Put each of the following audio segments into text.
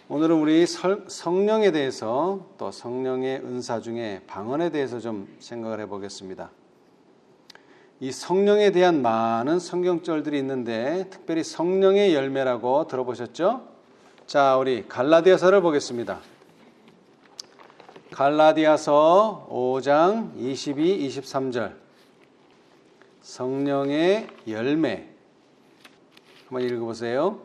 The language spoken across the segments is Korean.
오늘은 우리 성령에 대해서 또 성령의 은사 중에 방언에 대해서 좀 생각을 해보겠습니다. 이 성령에 대한 많은 성경절들이 있는데 특별히 성령의 열매라고 들어보셨죠? 자, 우리 갈라디아서를 보겠습니다. 갈라디아서 5장 22, 23절 성령의 열매 한번 읽어보세요.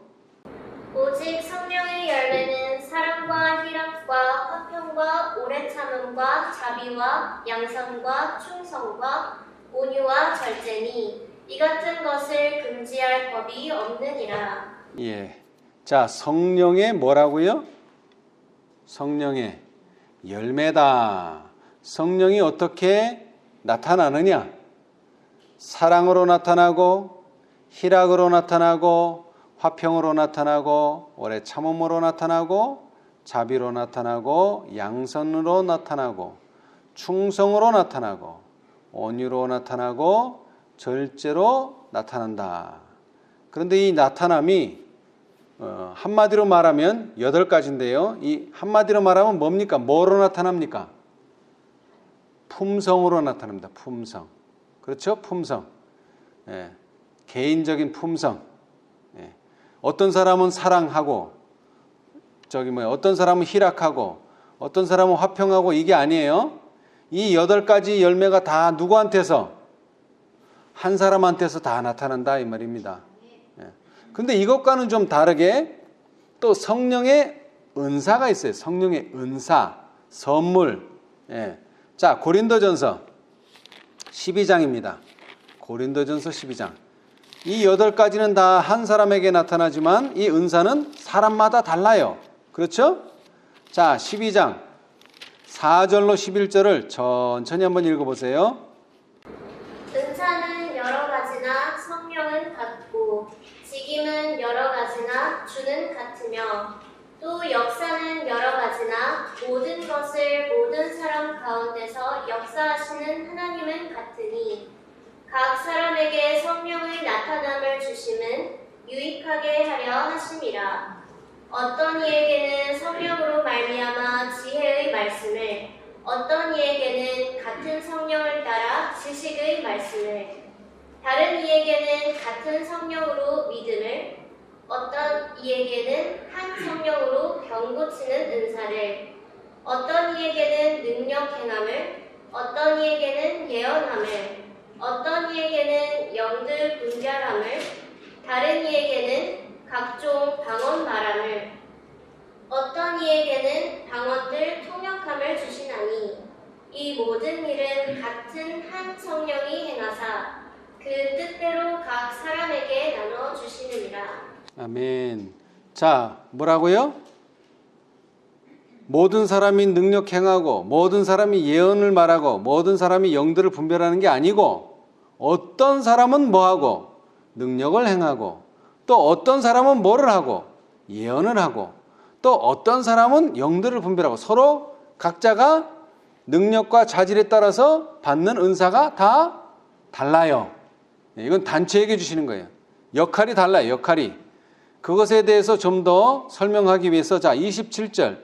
오직 성령의 열매는 사랑과 희락과 화평과 오래 참음과 자비와 양선과 충성과 온유와 절제니 이 같은 것을 금지할 법이 없느니라. 예. 자, 성령의 뭐라고요? 성령의 열매다. 성령이 어떻게 나타나느냐? 사랑으로 나타나고 희락으로 나타나고 화평으로 나타나고 오래 참음으로 나타나고 자비로 나타나고 양선으로 나타나고 충성으로 나타나고 온유로 나타나고 절제로 나타난다. 그런데 이 나타남이 한마디로 말하면 8가지인데요. 이 한마디로 말하면 뭡니까? 뭐로 나타납니까? 품성으로 나타납니다. 품성. 그렇죠? 품성. 예. 개인적인 품성. 예. 어떤 사람은 사랑하고 어떤 사람은 희락하고 어떤 사람은 화평하고 이게 아니에요. 이 8가지 열매가 다 누구한테서? 한 사람한테서 다 나타난다 이 말입니다. 근데 이것과는 좀 다르게 또 성령의 은사가 있어요. 성령의 은사, 선물. 예. 자, 고린도전서 12장입니다. 고린도전서 12장. 이 8가지는 다 한 사람에게 나타나지만 이 은사는 사람마다 달라요. 그렇죠? 자, 12장 4절로 11절을 천천히 한번 읽어보세요. 은사는 여러 가지나 성령은 같고 직임은 여러 가지나 주는 같으며 또 역사는 여러 가지나 모든 것을 모든 사람 가운데서 역사하시는 하나님은 같으니 각 사람에게 성령의 나타남을 주심은 유익하게 하려 하심이라. 어떤 이에게는 성령으로 말미암아 지혜의 말씀을, 어떤 이에게는 같은 성령을 따라 지식의 말씀을, 다른 이에게는 같은 성령으로 믿음을, 어떤 이에게는 한 성령으로 병 고치는 은사를, 어떤 이에게는 능력 행함을, 어떤 이에게는 예언함을, 어떤 이에게는 영들 분별함을, 다른 이에게는 각종 방언 말함을, 어떤 이에게는 방언들 통역함을 주시나니 이 모든 일은 같은 한 성령이 행하사 그 뜻대로 각 사람에게 나눠 주시느니라. 아멘. 자, 뭐라고요? 모든 사람이 능력 행하고 모든 사람이 예언을 말하고 모든 사람이 영들을 분별하는 게 아니고 어떤 사람은 뭐하고 능력을 행하고 또 어떤 사람은 뭐를 하고 예언을 하고 또 어떤 사람은 영들을 분별하고 서로 각자가 능력과 자질에 따라서 받는 은사가 다 달라요. 이건 단체에게 주시는 거예요. 역할이 달라요. 역할이. 그것에 대해서 좀 더 설명하기 위해서 자 27절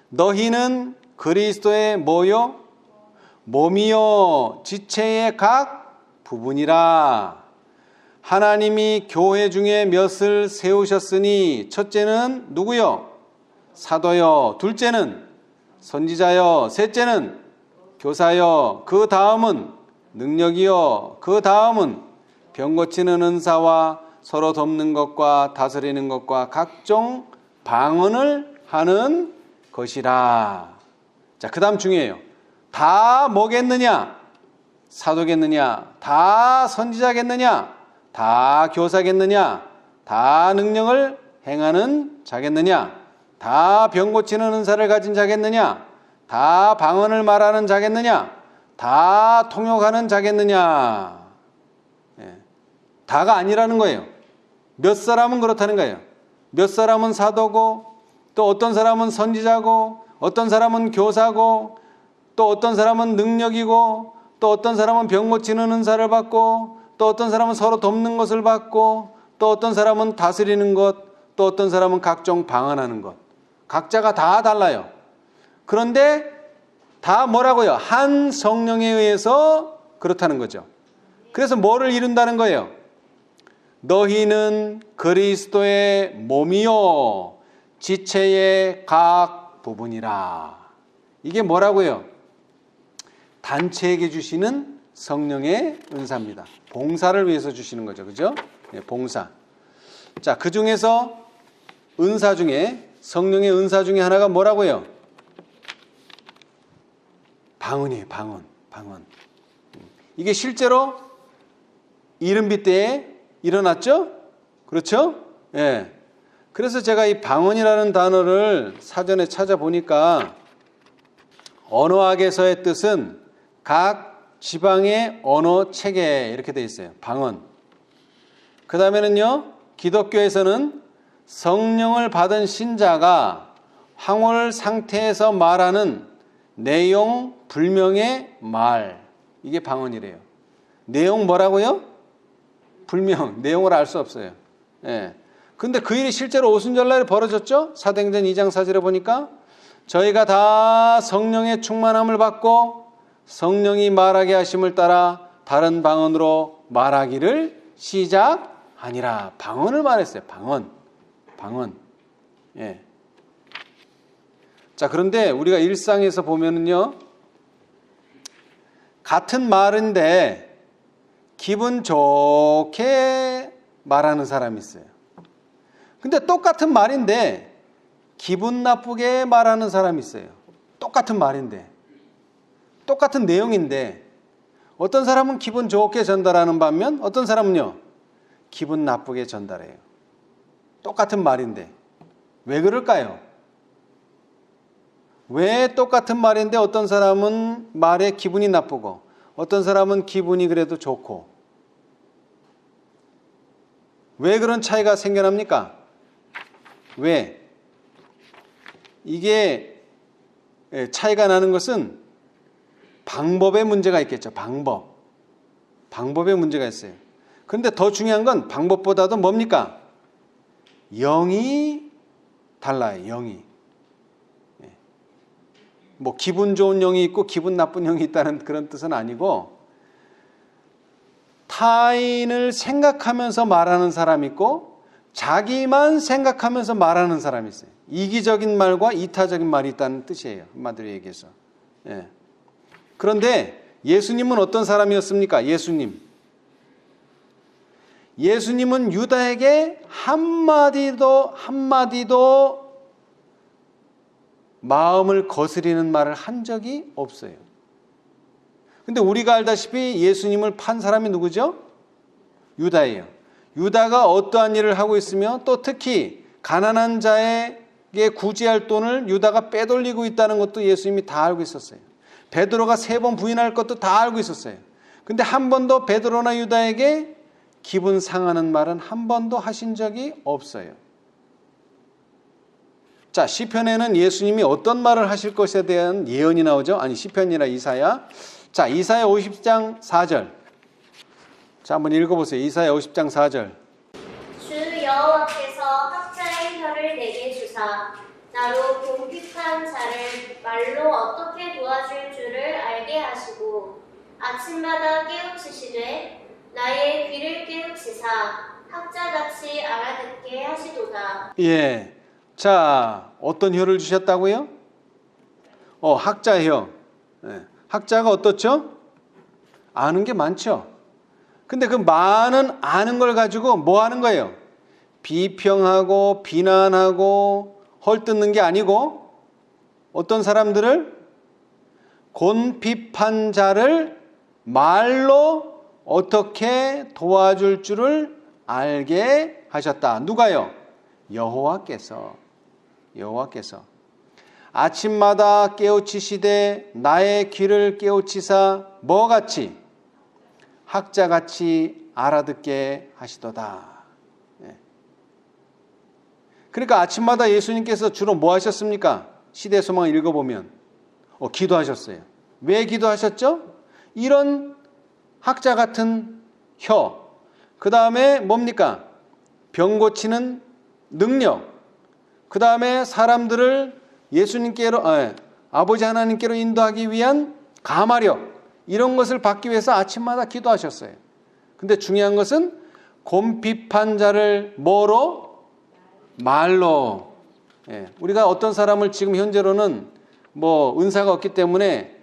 너희는 그리스도의 뭐요? 몸이요 지체의 각 부분이라. 하나님이 교회 중에 몇을 세우셨으니 첫째는 누구요? 사도요. 둘째는 선지자요. 셋째는 교사요. 그 다음은 능력이요. 그 다음은 병 고치는 은사와 서로 돕는 것과 다스리는 것과 각종 방언을 하는 것이라. 자, 그 다음 중요해요. 다 뭐겠느냐? 사도겠느냐? 다 선지자겠느냐? 다 교사겠느냐? 다 능력을 행하는 자겠느냐? 다 병 고치는 은사를 가진 자겠느냐? 다 방언을 말하는 자겠느냐? 다 통역하는 자겠느냐? 예. 다가 아니라는 거예요. 몇 사람은 그렇다는 거예요. 몇 사람은 사도고 또 어떤 사람은 선지자고 어떤 사람은 교사고 또 어떤 사람은 능력이고 또 어떤 사람은 병 고치는 은사를 받고 또 어떤 사람은 서로 돕는 것을 받고 또 어떤 사람은 다스리는 것 또 어떤 사람은 각종 방언하는 것. 각자가 다 달라요. 그런데 다 뭐라고요? 한 성령에 의해서 그렇다는 거죠. 그래서 뭐를 이룬다는 거예요? 너희는 그리스도의 몸이요 지체의 각 부분이라. 이게 뭐라고요? 단체에게 주시는 성령의 은사입니다. 봉사를 위해서 주시는 거죠. 그죠? 네, 봉사. 자, 그 중에서 은사 중에 성령의 은사 중에 하나가 뭐라고요? 방언이에요. 방언. 이게 실제로 이른비 때에 일어났죠? 그렇죠? 예. 그래서 제가 이 방언이라는 단어를 사전에 찾아보니까 언어학에서의 뜻은 각 지방의 언어 체계 이렇게 되어 있어요. 방언. 그 다음에는요, 기독교에서는 성령을 받은 신자가 황홀 상태에서 말하는 내용 불명의 말. 이게 방언이래요. 내용 뭐라고요? 불명. 내용을 알 수 없어요. 예. 근데 그 일이 실제로 오순절날에 벌어졌죠? 사도행전 2장 4절에 보니까 저희가 다 성령의 충만함을 받고 성령이 말하게 하심을 따라 다른 방언으로 말하기를 시작하니라. 방언을 말했어요. 방언. 예. 자, 그런데 우리가 일상에서 보면은요, 같은 말인데 기분 좋게 말하는 사람이 있어요. 근데 똑같은 말인데 기분 나쁘게 말하는 사람이 있어요. 똑같은 말인데, 똑같은 내용인데 어떤 사람은 기분 좋게 전달하는 반면 어떤 사람은요, 기분 나쁘게 전달해요. 똑같은 말인데. 왜 그럴까요? 왜 똑같은 말인데 어떤 사람은 말에 기분이 나쁘고 어떤 사람은 기분이 그래도 좋고, 왜 그런 차이가 생겨납니까? 왜? 이게 차이가 나는 것은 방법에 문제가 있겠죠. 방법에 문제가 있어요. 그런데 더 중요한 건 방법보다도 뭡니까? 영이 달라요. 영이. 뭐 기분 좋은 영이 있고 기분 나쁜 영이 있다는 그런 뜻은 아니고, 타인을 생각하면서 말하는 사람이 있고 자기만 생각하면서 말하는 사람이 있어요. 이기적인 말과 이타적인 말이 있다는 뜻이에요. 한마디로 얘기해서. 예. 그런데 예수님은 어떤 사람이었습니까? 예수님은 유다에게 한마디도 마음을 거스리는 말을 한 적이 없어요. 근데 우리가 알다시피 예수님을 판 사람이 누구죠? 유다예요. 유다가 어떠한 일을 하고 있으며 또 특히 가난한 자에게 구제할 돈을 유다가 빼돌리고 있다는 것도 예수님이 다 알고 있었어요. 베드로가 3번 부인할 것도 다 알고 있었어요. 근데 한 번도 베드로나 유다에게 기분 상하는 말은 한 번도 하신 적이 없어요. 자, 시편에는 예수님이 어떤 말을 하실 것에 대한 예언이 나오죠. 아니, 시편이나 이사야. 자, 이사야 50장 4절. 자, 한번 읽어보세요. 이사야 50장 4절. 주 여호와께서 학자의 혀를 내게 주사 나로 궁핍한 자를 말로 어떻게 도와줄 줄을 알게 하시고 아침마다 깨우치시되 나의 귀를 깨우치사 학자같이 알아듣게 하시도다. 예. 자, 어떤 혀를 주셨다고요? 학자 혀. 예. 학자가 어떻죠? 아는 게 많죠. 근데 그 많은 아는 걸 가지고 뭐 하는 거예요? 비평하고 비난하고 헐뜯는 게 아니고 어떤 사람들을 곤핍한 자를 말로 어떻게 도와줄 줄을 알게 하셨다. 누가요? 여호와께서. 아침마다 깨우치시되 나의 귀를 깨우치사 뭐같이? 학자같이 알아듣게 하시도다. 그러니까 아침마다 예수님께서 주로 뭐 하셨습니까? 시대소망을 읽어보면 기도하셨어요. 왜 기도하셨죠? 이런 학자 같은 혀, 그 다음에 뭡니까? 병 고치는 능력, 그 다음에 사람들을 예수님께로, 아버지 하나님께로 인도하기 위한 가마력, 이런 것을 받기 위해서 아침마다 기도하셨어요. 근데 중요한 것은 곰핍한 자를 뭐로? 말로. 우리가 어떤 사람을 지금 현재로는 뭐 은사가 없기 때문에,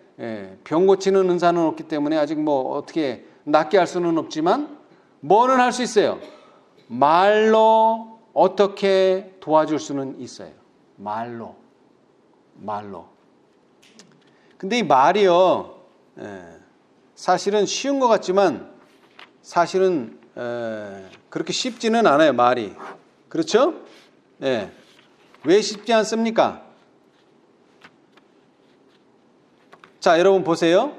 병 고치는 은사는 없기 때문에 아직 뭐 어떻게 낫게 할 수는 없지만 뭐는 할 수 있어요? 말로 어떻게 도와줄 수는 있어요. 말로. 근데 이 말이요, 사실은 쉬운 것 같지만 사실은 그렇게 쉽지는 않아요. 말이. 그렇죠? 왜 쉽지 않습니까? 자, 여러분 보세요.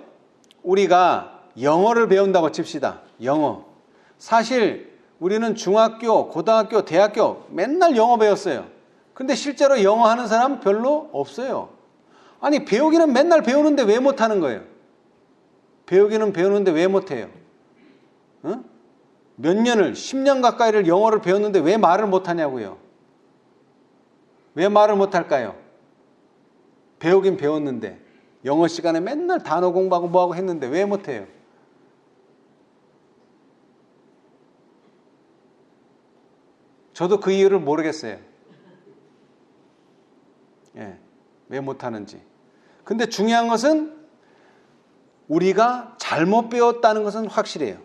우리가 영어를 배운다고 칩시다. 영어. 사실 우리는 중학교, 고등학교, 대학교 맨날 영어 배웠어요. 근데 실제로 영어 하는 사람 별로 없어요. 아니, 배우기는 맨날 배우는데 왜 못하는 거예요? 배우기는 배우는데 왜 못해요? 몇 년을, 10년 가까이를 영어를 배웠는데 왜 말을 못하냐고요? 왜 말을 못할까요? 배우긴 배웠는데, 영어 시간에 맨날 단어 공부하고 뭐하고 했는데 왜 못해요? 저도 그 이유를 모르겠어요. 왜 못하는지. 근데 중요한 것은 우리가 잘못 배웠다는 것은 확실해요.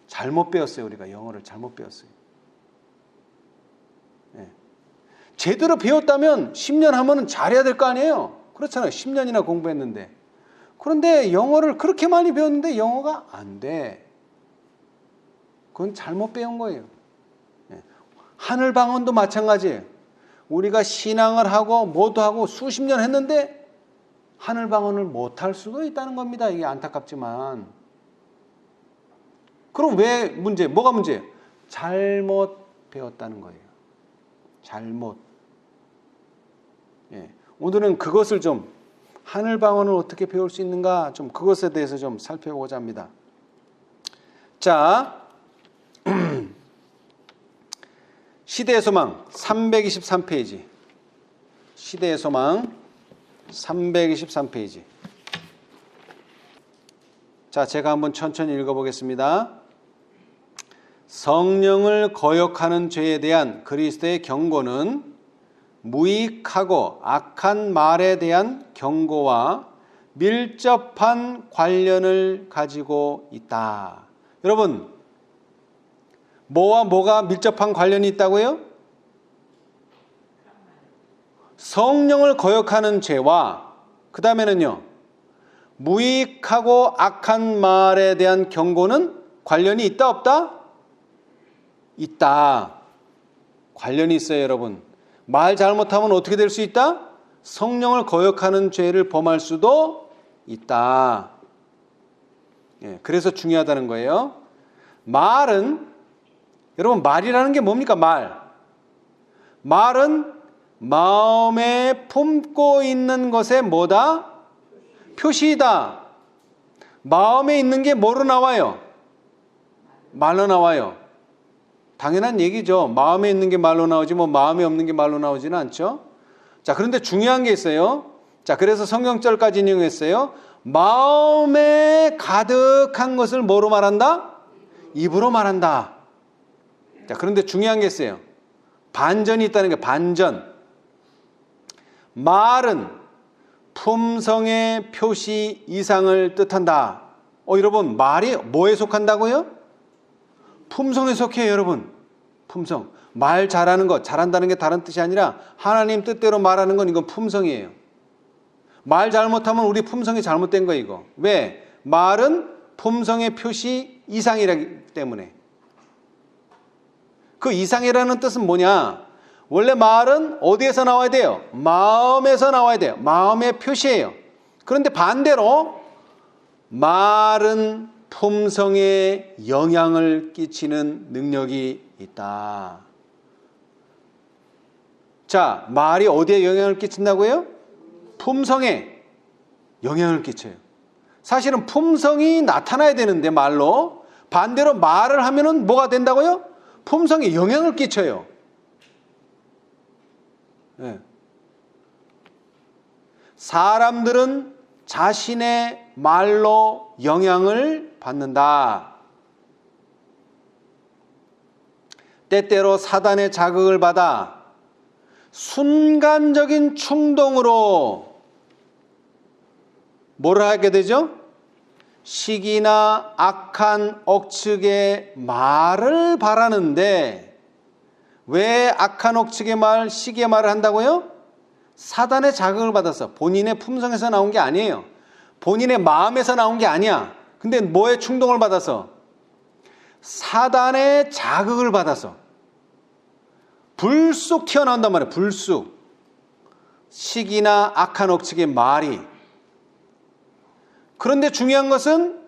잘못 배웠어요. 우리가 영어를 잘못 배웠어요. 제대로 배웠다면 10년 하면 잘해야 될 거 아니에요. 그렇잖아요. 10년이나 공부했는데. 그런데 영어를 그렇게 많이 배웠는데 영어가 안 돼. 그건 잘못 배운 거예요. 하늘방언도 마찬가지예요. 우리가 신앙을 하고 뭐도 하고 수십 년 했는데 하늘방언을 못할 수도 있다는 겁니다. 이게 안타깝지만. 그럼 왜 뭐가 문제예요? 잘못 배웠다는 거예요. 잘못. 오늘은 그것을 좀, 하늘방언을 어떻게 배울 수 있는가, 좀 그것에 대해서 좀 살펴보고자 합니다. 자, 시대의 소망 323페이지. 시대의 소망 323페이지. 자, 제가 한번 천천히 읽어보겠습니다. 성령을 거역하는 죄에 대한 그리스도의 경고는 무익하고 악한 말에 대한 경고와 밀접한 관련을 가지고 있다. 여러분, 뭐와 뭐가 밀접한 관련이 있다고요? 성령을 거역하는 죄와 그 다음에는요, 무익하고 악한 말에 대한 경고는 관련이 있다 없다? 있다. 관련이 있어요. 여러분, 말 잘못하면 어떻게 될 수 있다? 성령을 거역하는 죄를 범할 수도 있다. 그래서 중요하다는 거예요. 말은, 여러분, 말이라는 게 뭡니까? 말은 마음에 품고 있는 것의 뭐다? 표시이다. 마음에 있는 게 뭐로 나와요? 말로 나와요. 당연한 얘기죠. 마음에 있는 게 말로 나오지 뭐 마음에 없는 게 말로 나오지는 않죠. 자, 그런데 중요한 게 있어요. 자, 그래서 성경절까지 인용했어요. 마음에 가득한 것을 뭐로 말한다? 입으로 말한다. 자, 그런데 중요한 게 있어요. 반전이 있다는 게, 반전. 말은 품성의 표시 이상을 뜻한다. 여러분, 말이 뭐에 속한다고요? 품성에 속해요. 여러분, 품성. 말 잘하는 것, 잘한다는 게 다른 뜻이 아니라 하나님 뜻대로 말하는 건 이건 품성이에요. 말 잘못하면 우리 품성이 잘못된 거예요. 이거. 왜? 말은 품성의 표시 이상이라기 때문에. 그 이상이라는 뜻은 뭐냐? 원래 말은 어디에서 나와야 돼요? 마음에서 나와야 돼요. 마음의 표시예요. 그런데 반대로 말은 품성에 영향을 끼치는 능력이 있다. 자, 말이 어디에 영향을 끼친다고요? 품성에 영향을 끼쳐요. 사실은 품성이 나타나야 되는데 말로, 반대로 말을 하면은 뭐가 된다고요? 품성에 영향을 끼쳐요. 예. 사람들은 자신의 말로 영향을 받는다. 때때로 사단의 자극을 받아 순간적인 충동으로 뭐를 하게 되죠? 시기나 악한 억측의 말을 바라는데, 왜 악한 억측의 말, 시기의 말을 한다고요? 사단의 자극을 받아서, 본인의 품성에서 나온 게 아니에요. 본인의 마음에서 나온 게 아니야. 근데 뭐에 충동을 받아서? 사단의 자극을 받아서 불쑥 튀어나온단 말이에요. 불쑥. 시기나 악한 억측의 말이. 그런데 중요한 것은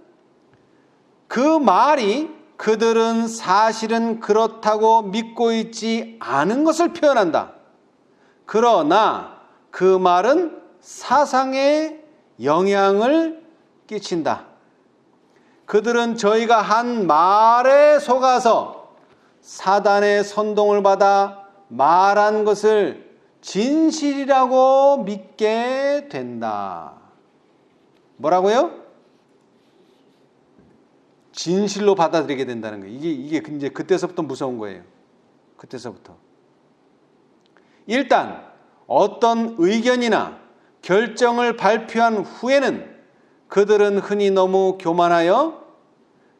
그 말이 그들은 사실은 그렇다고 믿고 있지 않은 것을 표현한다. 그러나 그 말은 사상에 영향을 끼친다. 그들은 저희가 한 말에 속아서 사단의 선동을 받아 말한 것을 진실이라고 믿게 된다. 뭐라고요? 진실로 받아들이게 된다는 거예요. 이게 이제 그때서부터 무서운 거예요. 그때서부터. 일단 어떤 의견이나 결정을 발표한 후에는 그들은 흔히 너무 교만하여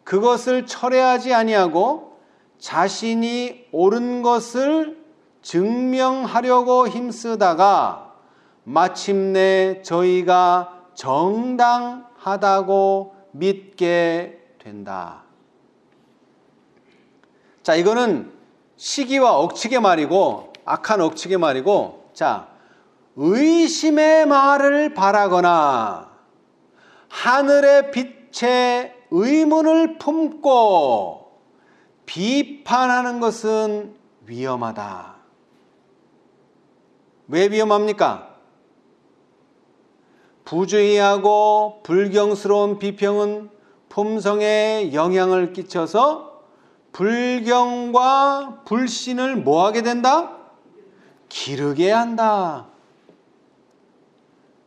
그것을 철회하지 아니하고 자신이 옳은 것을 증명하려고 힘쓰다가 마침내 저희가 정당하다고 믿게 된다. 자, 이거는 시기와 억측의 말이고, 악한 억측의 말이고, 자, 의심의 말을 바라거나 하늘의 빛에 의문을 품고 비판하는 것은 위험하다. 왜 위험합니까? 부주의하고 불경스러운 비평은 품성에 영향을 끼쳐서 불경과 불신을 뭐하게 된다? 기르게 한다.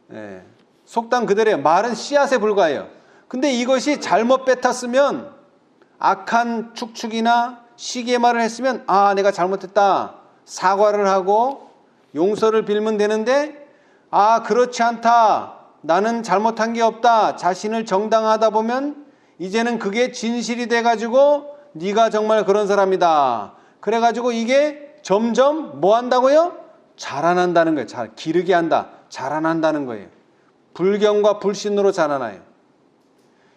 네. 속담 그대로예요. 말은 씨앗에 불과해요. 근데 이것이 잘못 뱉었으면, 악한 축축이나 시기의 말을 했으면, 아, 내가 잘못했다, 사과를 하고 용서를 빌면 되는데, 아, 그렇지 않다, 나는 잘못한 게 없다, 자신을 정당하다 보면 이제는 그게 진실이 돼가지고 네가 정말 그런 사람이다, 그래가지고 이게 점점 뭐 한다고요? 자라난다는 거예요. 기르게 한다, 자라난다는 거예요. 불경과 불신으로 자라나요.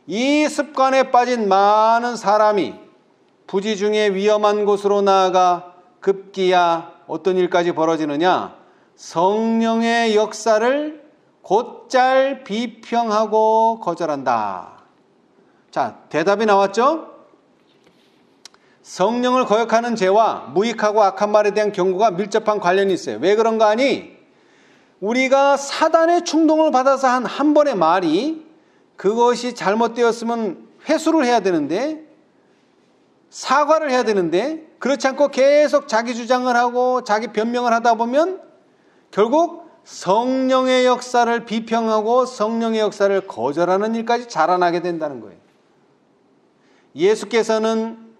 이 습관에 빠진 많은 사람이 부지중에 위험한 곳으로 나아가 급기야 어떤 일까지 벌어지느냐? 성령의 역사를 곧잘 비평하고 거절한다. 자, 대답이 나왔죠? 성령을 거역하는 죄와 무익하고 악한 말에 대한 경고가 밀접한 관련이 있어요. 왜 그런가 하니, 우리가 사단의 충동을 받아서 한 번의 말이, 그것이 잘못되었으면 회수를 해야 되는데, 사과를 해야 되는데, 그렇지 않고 계속 자기 주장을 하고 자기 변명을 하다 보면 결국 성령의 역사를 비평하고 성령의 역사를 거절하는 일까지 자라나게 된다는 거예요. 예수께서는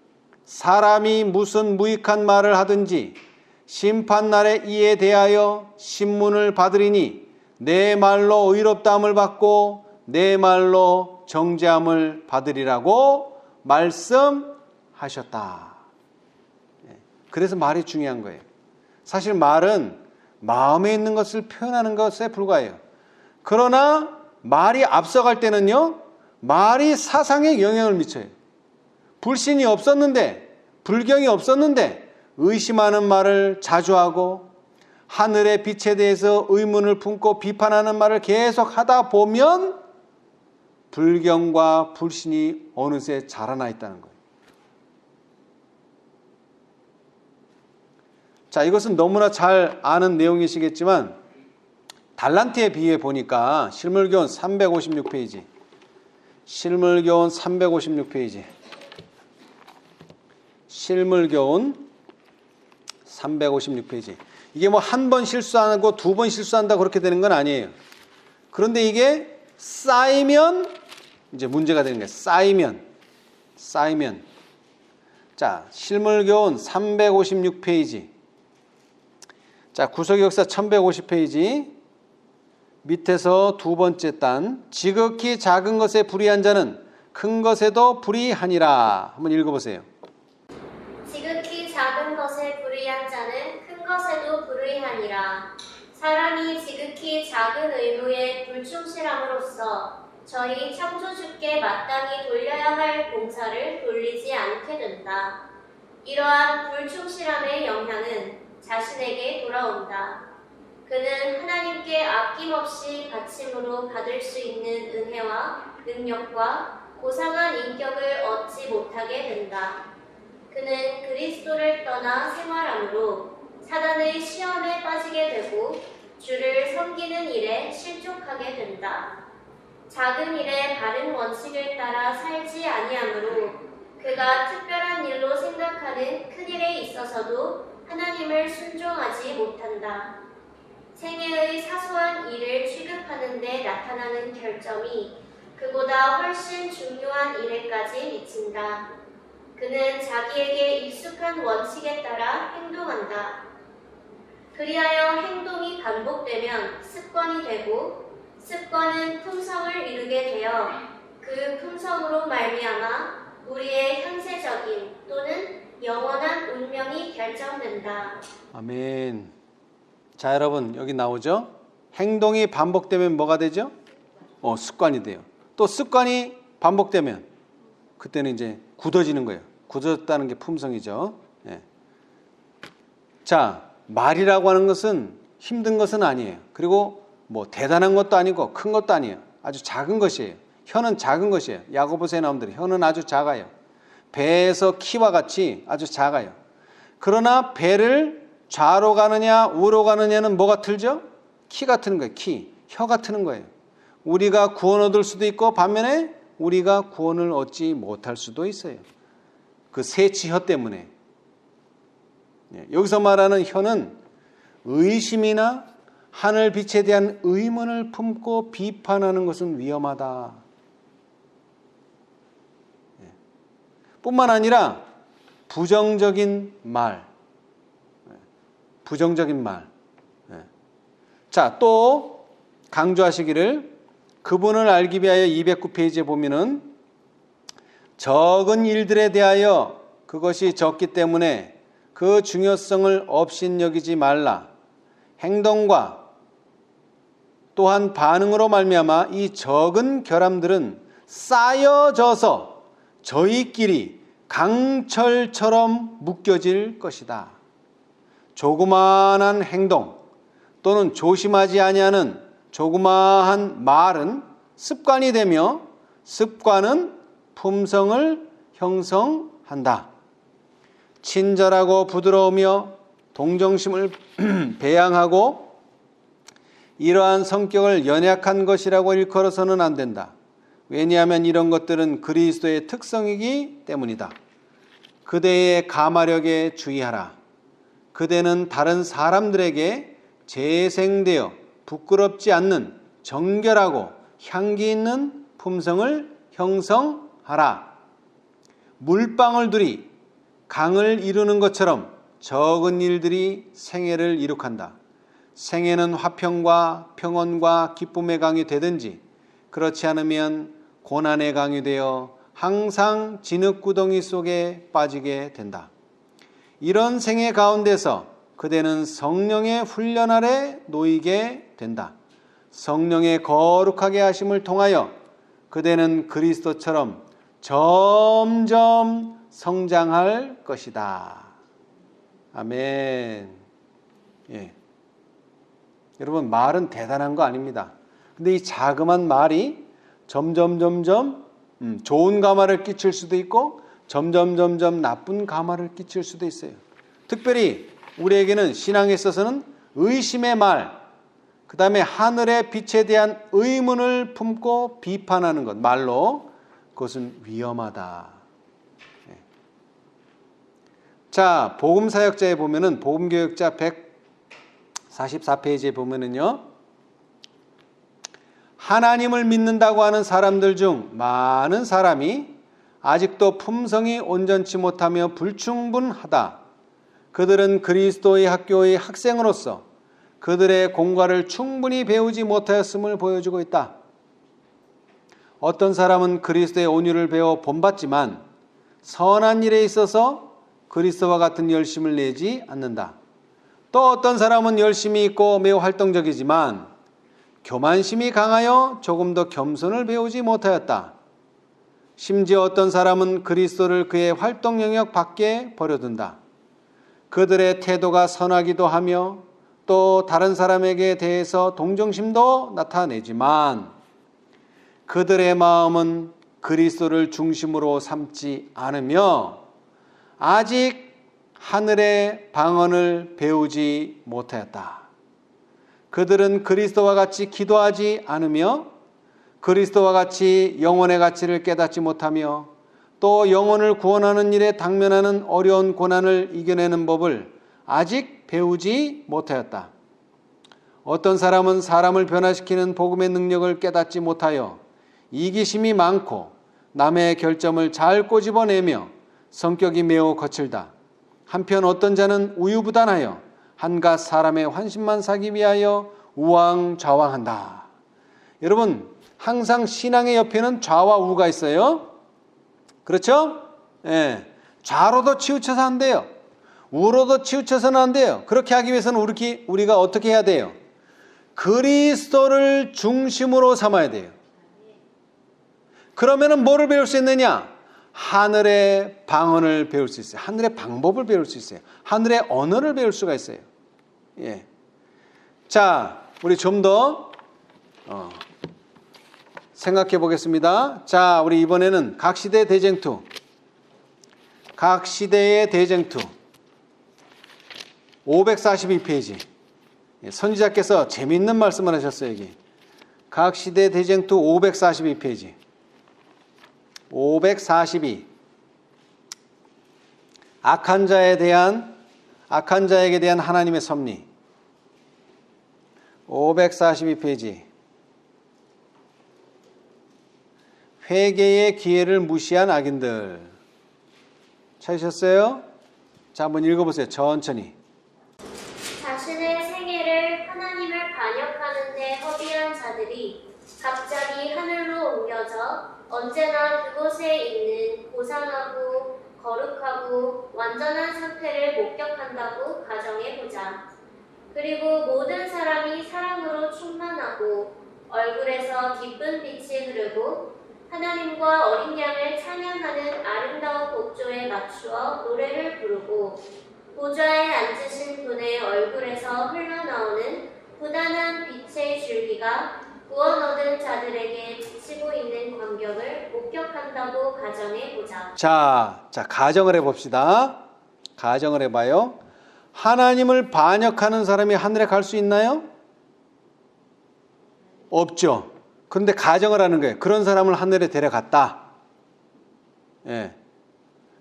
사람이 무슨 무익한 말을 하든지 심판날에 이에 대하여 신문을 받으리니 내 말로 의롭다함을 받고 내 말로 정죄함을 받으리라고 말씀하셨다. 그래서 말이 중요한 거예요. 사실 말은 마음에 있는 것을 표현하는 것에 불과해요. 그러나 말이 앞서갈 때는요, 말이 사상에 영향을 미쳐요. 불신이 없었는데, 불경이 없었는데 의심하는 말을 자주 하고 하늘의 빛에 대해서 의문을 품고 비판하는 말을 계속 하다 보면 불경과 불신이 어느새 자라나 있다는 거예요. 자, 이것은 너무나 잘 아는 내용이시겠지만 달란트에 비유해 보니까 실물교훈 356페이지, 실물교훈 356페이지, 실물교훈 356페이지. 이게 뭐 한 번 실수하고 두 번 실수한다 그렇게 되는 건 아니에요. 그런데 이게 쌓이면 이제 문제가 되는 거예요. 쌓이면. 자, 실물교훈 356페이지. 자, 구속역사 1150페이지. 밑에서 두 번째 단. 지극히 작은 것에 불의한 자는 큰 것에도 불의하니라. 한번 읽어보세요. 지극히 작은 것에 불의한 자는 큰 것에도 불의하니라. 사람이 지극히 작은 의무에 불충실함으로써 저희 창조주께 마땅히 돌려야 할 봉사를 돌리지 않게 된다. 이러한 불충실함의 영향은 자신에게 돌아온다. 그는 하나님께 아낌없이 바침으로 받을 수 있는 은혜와 능력과 고상한 인격을 얻지 못하게 된다. 그는 그리스도를 떠나 생활함으로 사단의 시험에 빠지게 되고 주를 섬기는 일에 실족하게 된다. 작은 일에 바른 원칙을 따라 살지 아니하므로 그가 특별한 일로 생각하는 큰 일에 있어서도 하나님을 순종하지 못한다. 생애의 사소한 일을 취급하는 데 나타나는 결점이 그보다 훨씬 중요한 일에까지 미친다. 그는 자기에게 익숙한 원칙에 따라 행동한다. 그리하여 행동이 반복되면 습관이 되고 습관은 품성을 이루게 되어 그 품성으로 말미암아 우리의 현세적인 또는 영원한 운명이 결정된다. 아멘. 자, 여러분 여기 나오죠? 행동이 반복되면 뭐가 되죠? 습관이 돼요. 또 습관이 반복되면 그때는 이제 굳어지는 거예요. 굳어졌다는 게 품성이죠. 예. 자, 말이라고 하는 것은 힘든 것은 아니에요. 그리고 뭐 대단한 것도 아니고 큰 것도 아니에요. 아주 작은 것이에요. 혀는 작은 것이에요. 야고보서에 나온 대로 혀는 아주 작아요. 배에서 키와 같이 아주 작아요. 그러나 배를 좌로 가느냐 우로 가느냐는 뭐가 틀죠? 키가 트는 거예요. 키, 혀가 트는 거예요. 우리가 구원 얻을 수도 있고 반면에 우리가 구원을 얻지 못할 수도 있어요. 그 세치 혀 때문에. 여기서 말하는 혀는 의심이나 하늘 빛에 대한 의문을 품고 비판하는 것은 위험하다. 뿐만 아니라 부정적인 말. 자, 또 강조하시기를 그분을 알기 위하여 209페이지에 보면은 적은 일들에 대하여 그것이 적기 때문에 그 중요성을 업신여기지 말라. 행동과 또한 반응으로 말미암아 이 적은 결함들은 쌓여져서 저희끼리 강철처럼 묶여질 것이다. 조그마한 행동 또는 조심하지 아니하는 조그마한 말은 습관이 되며 습관은 품성을 형성한다. 친절하고 부드러우며 동정심을 배양하고 이러한 성격을 연약한 것이라고 일컬어서는 안 된다. 왜냐하면 이런 것들은 그리스도의 특성이기 때문이다. 그대의 가마력에 주의하라. 그대는 다른 사람들에게 재생되어 부끄럽지 않는 정결하고 향기 있는 품성을 형성하라. 물방울들이 강을 이루는 것처럼 적은 일들이 생애를 이룩한다. 생애는 화평과 평온과 기쁨의 강이 되든지 그렇지 않으면 고난의 강이 되어 항상 진흙구덩이 속에 빠지게 된다. 이런 생애 가운데서 그대는 성령의 훈련 아래 놓이게 된다. 성령의 거룩하게 하심을 통하여 그대는 그리스도처럼 점점 성장할 것이다. 아멘. 예. 여러분, 말은 대단한 거 아닙니다. 근데 이 자그만 말이 점점 좋은 가마를 끼칠 수도 있고 점점 나쁜 가마를 끼칠 수도 있어요. 특별히 우리에게는 신앙에 있어서는 의심의 말, 그 다음에 하늘의 빛에 대한 의문을 품고 비판하는 것, 말로 그것은 위험하다. 자, 복음사역자에 보면은 복음교역자 144페이지에 보면은요. 하나님을 믿는다고 하는 사람들 중 많은 사람이 아직도 품성이 온전치 못하며 불충분하다. 그들은 그리스도의 학교의 학생으로서 그들의 공과를 충분히 배우지 못하였음을 보여주고 있다. 어떤 사람은 그리스도의 온유를 배워 본받지만 선한 일에 있어서 그리스도와 같은 열심을 내지 않는다. 또 어떤 사람은 열심히 있고 매우 활동적이지만 교만심이 강하여 조금 더 겸손을 배우지 못하였다. 심지어 어떤 사람은 그리스도를 그의 활동 영역 밖에 버려둔다. 그들의 태도가 선하기도 하며 또 다른 사람에게 대해서 동정심도 나타내지만 그들의 마음은 그리스도를 중심으로 삼지 않으며 아직 하늘의 방언을 배우지 못하였다. 그들은 그리스도와 같이 기도하지 않으며 그리스도와 같이 영혼의 가치를 깨닫지 못하며 또 영혼을 구원하는 일에 당면하는 어려운 고난을 이겨내는 법을 아직 배우지 못하였다. 어떤 사람은 사람을 변화시키는 복음의 능력을 깨닫지 못하여 이기심이 많고 남의 결점을 잘 꼬집어내며 성격이 매우 거칠다. 한편 어떤 자는 우유부단하여 한갓 사람의 환심만 사기 위하여 우왕좌왕한다. 여러분, 항상 신앙의 옆에는 좌와 우가 있어요. 그렇죠? 예. 좌로도 치우쳐서 안 돼요. 우로도 치우쳐서는 안 돼요. 그렇게 하기 위해서는 우리가 어떻게 해야 돼요? 그리스도를 중심으로 삼아야 돼요. 그러면은 뭐를 배울 수 있느냐? 하늘의 방언을 배울 수 있어요. 하늘의 방법을 배울 수 있어요. 하늘의 언어를 배울 수가 있어요. 예. 자, 우리 좀 더 생각해 보겠습니다. 자, 우리 이번에는 각 시대 대쟁투. 각 시대의 대쟁투. 542페이지. 선지자께서 재미있는 말씀을 하셨어요, 여기. 각 시대 대쟁투 542페이지. 542. 악한 자에게 대한 하나님의 섭리. 542페이지. 회개의 기회를 무시한 악인들. 찾으셨어요? 자, 한번 읽어보세요. 천천히. 자신의 생애를 하나님을 반역하는 데 허비한 자들이 갑자기 하늘로 옮겨져 언제나 그곳에 있는 고상하고 거룩하고 완전한 상태를 목격한다고 가정해보자. 그리고 모든 사람이 사랑으로 충만하고 얼굴에서 기쁜 빛이 흐르고 하나님과 어린 양을 찬양하는 아름다운 곡조에 맞추어 노래를 부르고 보좌에 앉으신 분의 얼굴에서 흘러나오는 부단한 빛의 줄기가 구원 얻은 자들에게 비치고 있는 광경을 목격한다고 가정해보자. 자, 가정을 해봅시다. 가정을 해봐요. 하나님을 반역하는 사람이 하늘에 갈 수 있나요? 없죠. 그런데 가정을 하는 거예요. 그런 사람을 하늘에 데려갔다. 예.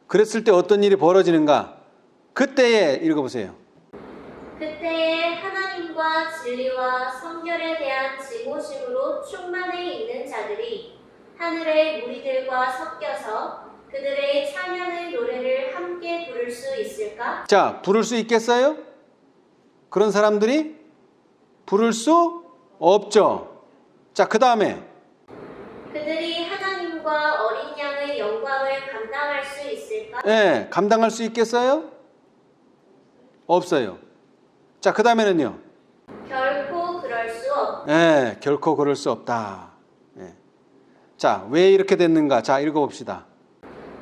그랬을 때 어떤 일이 벌어지는가? 그때에 읽어보세요. 그때에 하나님과 진리와 성결에 대한 증오심으로 충만해 있는 자들이 하늘의 무리들과 섞여서 그들의 찬양의 노래를 함께 부를 수 있을까? 자, 부를 수 있겠어요? 그런 사람들이 부를 수 없죠. 자, 그 다음에 그들이 하나님과 어린 양의 영광을 감당할 수 있을까? 네, 감당할 수 있겠어요? 없어요. 자, 그 다음에는요. 결코 그럴 수 없다. 네, 결코 그럴 수 없다. 네. 자, 왜 이렇게 됐는가? 자, 읽어봅시다.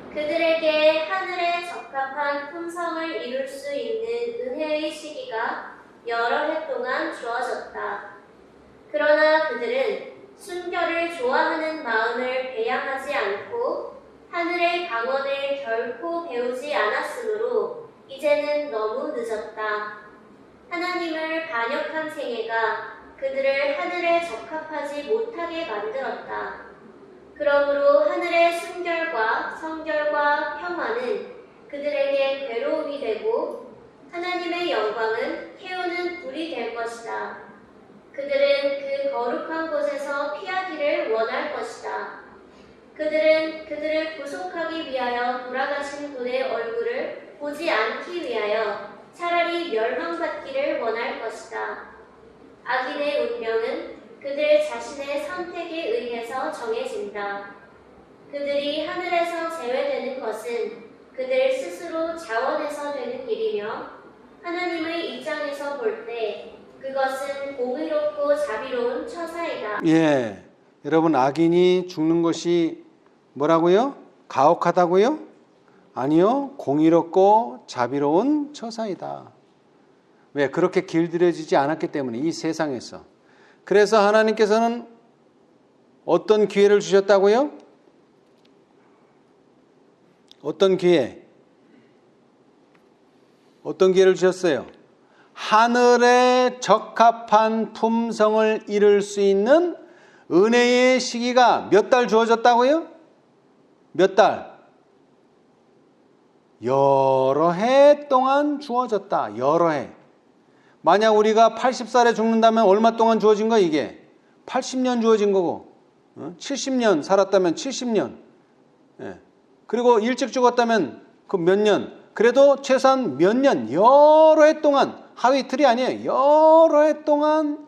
그들에게 하늘에 적합한 품성을 이룰 수 있는 은혜의 시기가 여러 해 동안 주어졌다. 그러나 그들은 순결을 좋아하는 마음을 배양하지 않고 하늘의 방언을 결코 배우지 않았으므로 이제는 너무 늦었다. 하나님을 반역한 생애가 그들을 하늘에 적합하지 못하게 만들었다. 그러므로 하늘의 순결과 성결과 평화는 그들에게 괴로움이 되고 하나님의 영광은 태우는 불이 될 것이다. 그들은 그 거룩한 곳에서 피하기를 원할 것이다. 그들은 그들을 구속하기 위하여 돌아가신 분의 얼굴을 보지 않기 위하여 차라리 멸망받기를 원할 것이다. 악인의 운명은 그들 자신의 선택에 의해서 정해진다. 그들이 하늘에서 제외되는 것은 그들 스스로 자원해서 되는 일이며 하나님의 입장에서 볼 때 그것은 공의롭고 자비로운 처사이다. 예, 여러분 악인이 죽는 것이 뭐라고요? 가혹하다고요? 아니요, 공의롭고 자비로운 처사이다. 왜? 그렇게 길들여지지 않았기 때문에 이 세상에서. 그래서 하나님께서는 어떤 기회를 주셨다고요? 어떤 기회? 어떤 기회를 주셨어요? 하늘에 적합한 품성을 이룰 수 있는 은혜의 시기가 몇 달 주어졌다고요? 몇 달? 여러 해 동안 주어졌다. 여러 해. 만약 우리가 80살에 죽는다면 얼마 동안 주어진 거야 이게? 80년 주어진 거고 70년 살았다면 70년. 예. 그리고 일찍 죽었다면 그 몇 년? 그래도 최소한 몇 년, 여러 해 동안, 하루 이틀이 아니에요. 여러 해 동안